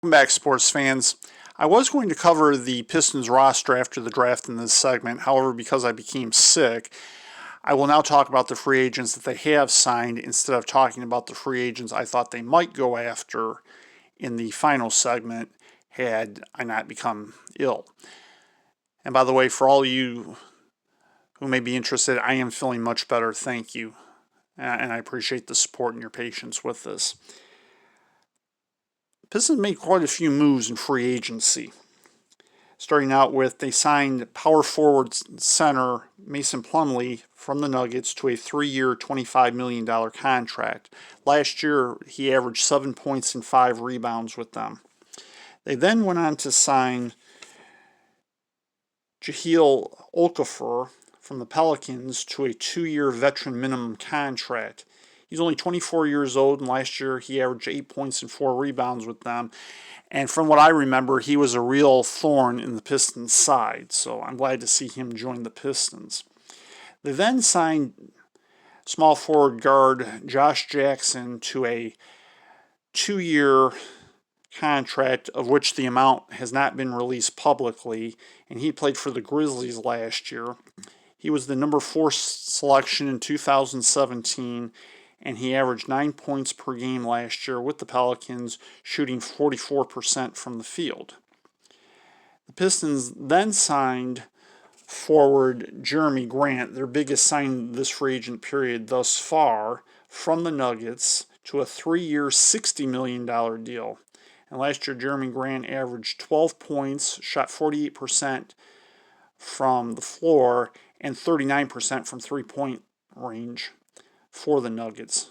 Welcome back, sports fans. I was going to cover the Pistons roster after the draft in this segment. However, because I became sick, I will now talk about the free agents that they have signed instead of talking about the free agents I thought they might go after in the final segment had I not become ill. And by the way, for all you who may be interested, I am feeling much better. Thank you. And I appreciate the support and your patience with this. Pistons made quite a few moves in free agency. Starting out with, they signed power forward center Mason Plumlee from the Nuggets to a 3-year, $25 million contract. Last year, he averaged 7 points and 5 rebounds with them. They then went on to sign Jahlil Okafor from the Pelicans to a 2-year veteran minimum contract. He's only 24 years old, and last year he averaged 8 points and 4 rebounds with them. And from what I remember, he was a real thorn in the Pistons' side, so I'm glad to see him join the Pistons. They then signed small forward guard Josh Jackson to a 2-year contract, of which the amount has not been released publicly, and he played for the Grizzlies last year. He was the number 4 selection in 2017, and he averaged 9 points per game last year with the Pelicans, shooting 44% from the field. The Pistons then signed forward Jeremy Grant, their biggest signing this free agent period thus far, from the Nuggets to a 3-year, $60 million deal. And last year, Jeremy Grant averaged 12 points, shot 48% from the floor, and 39% from three-point range for the Nuggets.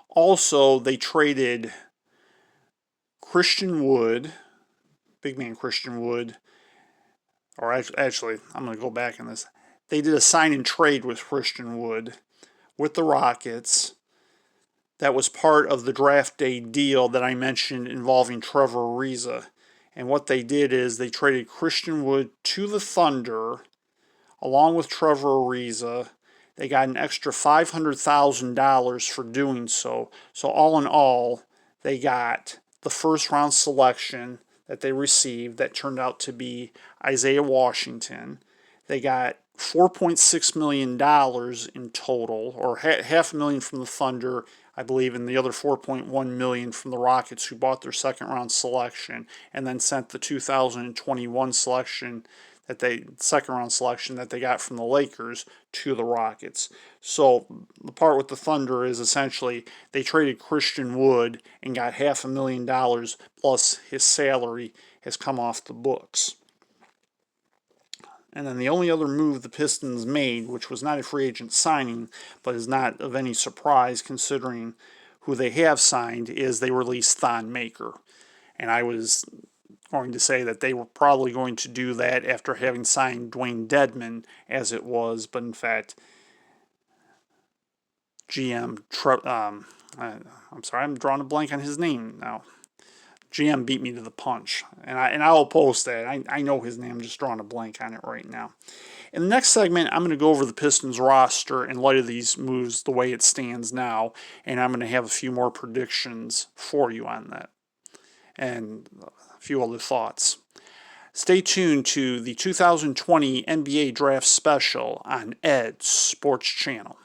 Also, they traded Christian Wood, big man Christian Wood, or actually, I'm going to go back on this. They did a sign and trade with Christian Wood with the Rockets. That was part of the draft day deal that I mentioned involving Trevor Ariza. And what they did is they traded Christian Wood to the Thunder along with Trevor Ariza. They got an extra $500,000 for doing so. So all in all, they got the first round selection that they received that turned out to be Isaiah Washington. They got $4.6 million in total, or $500,000 from the Thunder, I believe, and the other $4.1 million from the Rockets, who bought their second round selection and then sent the 2021 selection second round selection that they got from the Lakers to the Rockets. So the part with the Thunder is essentially they traded Christian Wood and got $500,000 plus his salary has come off the books. And then the only other move the Pistons made, which was not a free agent signing, but is not of any surprise considering who they have signed, is they released Thon Maker. And I was going to say that they were probably going to do that after having signed Dwayne Dedman as it was, but in fact, I'm sorry, I'm drawing a blank on his name now. GM beat me to the punch, and I will post that. I know his name, I'm just drawing a blank on it right now. In the next segment, I'm going to go over the Pistons roster in light of these moves, the way it stands now, and I'm going to have a few more predictions for you on that, and a few other thoughts. Stay tuned to the 2020 N.B.A. Draft Special on Ed's Sports Channel.